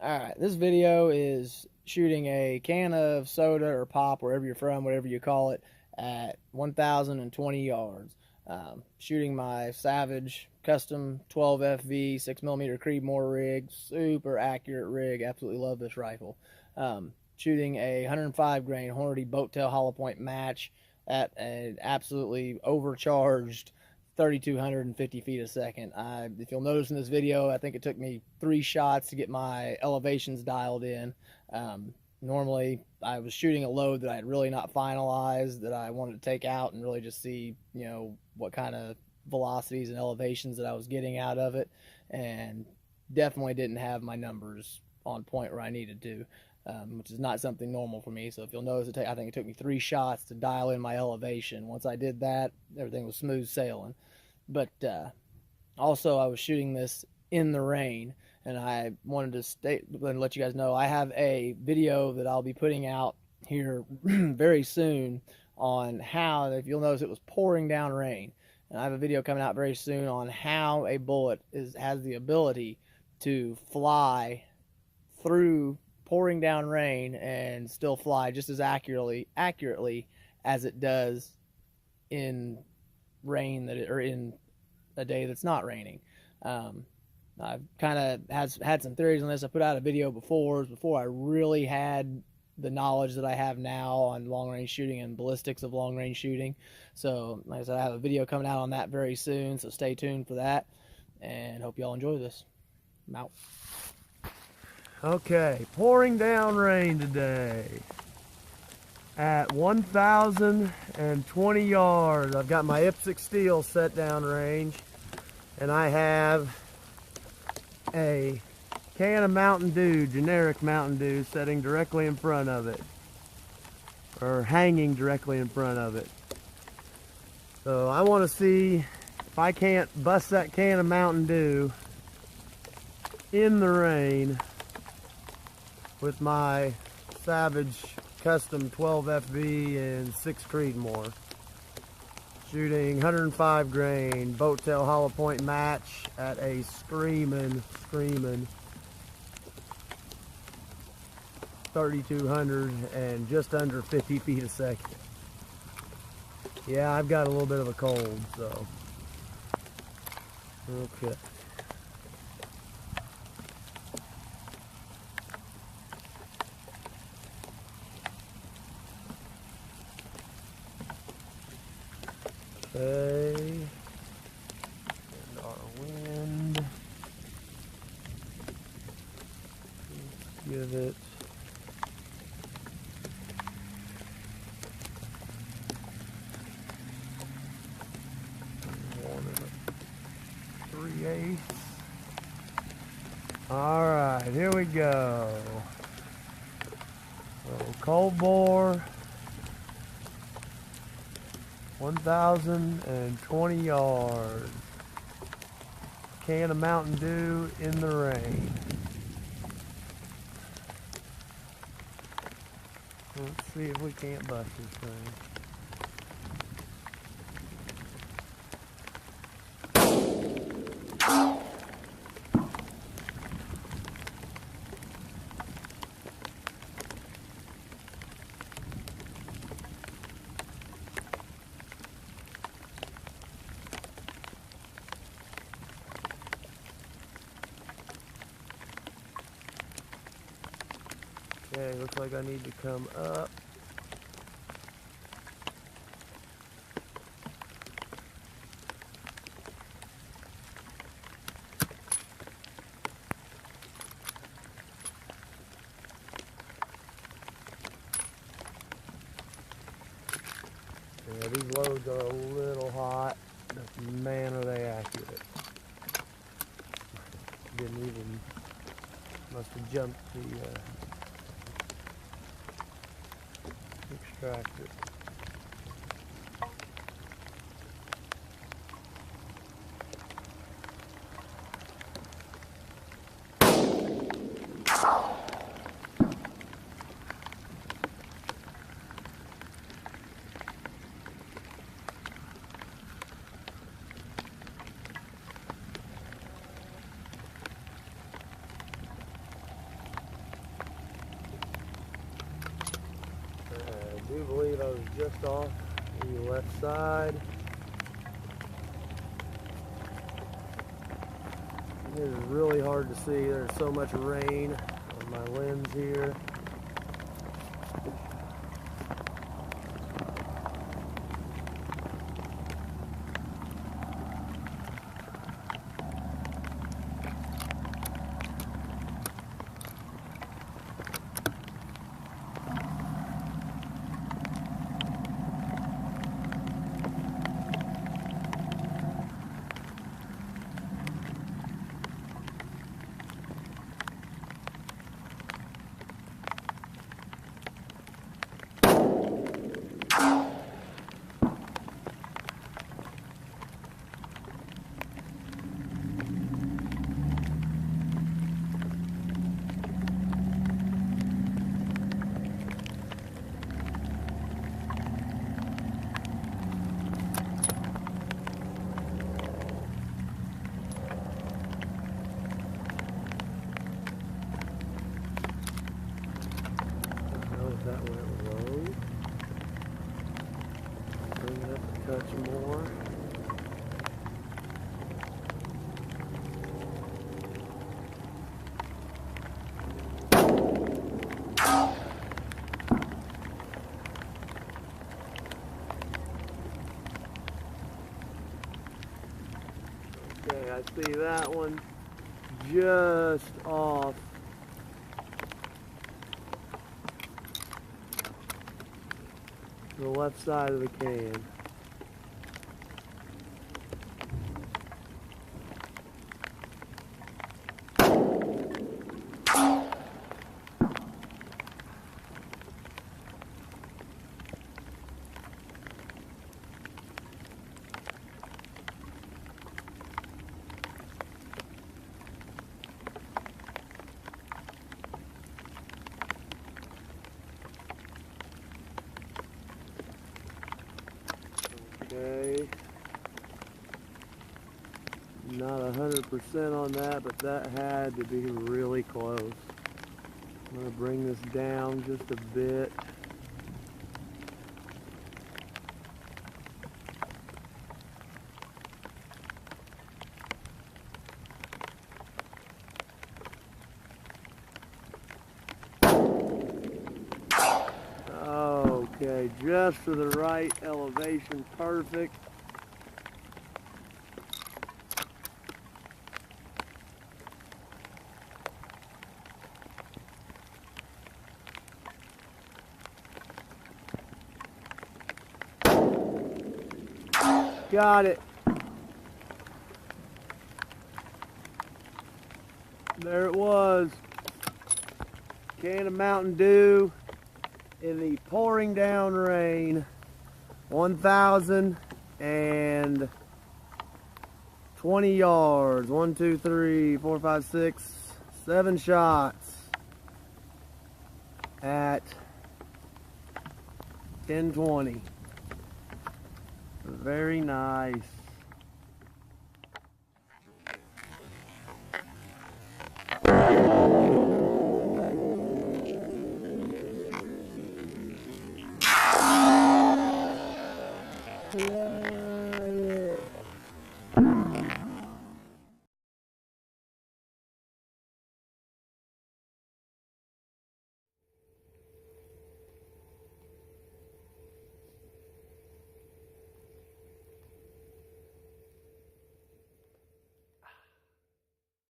Alright, this video is shooting a can of soda or pop, wherever you're from, whatever you call it, at 1,020 yards. Shooting my Savage custom 12FV 6mm Creedmoor rig, super accurate rig, absolutely love this rifle. Shooting a 105 grain Hornady boat tail hollow point match at an absolutely overcharged 3,250 feet a second. If you'll notice in this video, I think it took me 3 shots to get my elevations dialed in. Normally, I was shooting a load that I had really not finalized, that I wanted to take out and really just see, what kind of velocities and elevations that I was getting out of it, and definitely didn't have my numbers on point where I needed to. Which is not something normal for me. So if you'll notice, I think it took me 3 shots to dial in my elevation. Once I did that, everything was smooth sailing. But also, I was shooting this in the rain, and I wanted to state and let you guys know I have a video that I'll be putting out here very soon on how, if you'll notice, it was pouring down rain. And I have a video coming out very soon on how a bullet has the ability to fly through pouring down rain and still fly just as accurately as it does in rain or in a day that's not raining. I've kind of had some theories on this. I put out a video before I really had the knowledge that I have now on long range shooting and ballistics of long range shooting. So like I said, I have a video coming out on that very soon, so stay tuned for that, and hope y'all enjoy this. I'm out. Okay, pouring down rain today at 1,020 yards. I've got my IPSC steel set down range, and I have a can of Mountain Dew, generic Mountain Dew, sitting directly in front of it, or hanging directly in front of it. So I want to see if I can't bust that can of Mountain Dew in the rain with my Savage custom 12FV and 6 Creedmoor. Shooting 105 grain boat tail hollow point match at a screaming 3,200 and just under 50 feet a second. Yeah, I've got a little bit of a cold, so. Okay. Okay, and our wind, let's give it one and a 3/8. All right, here we go. So cold bore. 1,020 yards. Can of Mountain Dew in the rain. Let's see if we can't bust this thing. Okay, looks like I need to come up. Yeah, these loads are a little hot, but man are they accurate. Didn't even, must have jumped the extractor. do believe I was just off the left side. It is really hard to see. There's so much rain on my lens here. That went low. Bring it up a touch more. Okay, I see that one just off. The left side of the can. Okay, not 100% on that, but that had to be really close. I'm going to bring this down just a bit. Okay, just to the right elevation, perfect. Got it. There it was. Can of Mountain Dew in the pouring down rain. 1,020 yards. 1, 2, 3, 4, 5, 6, 7 shots at 10:20. Very nice.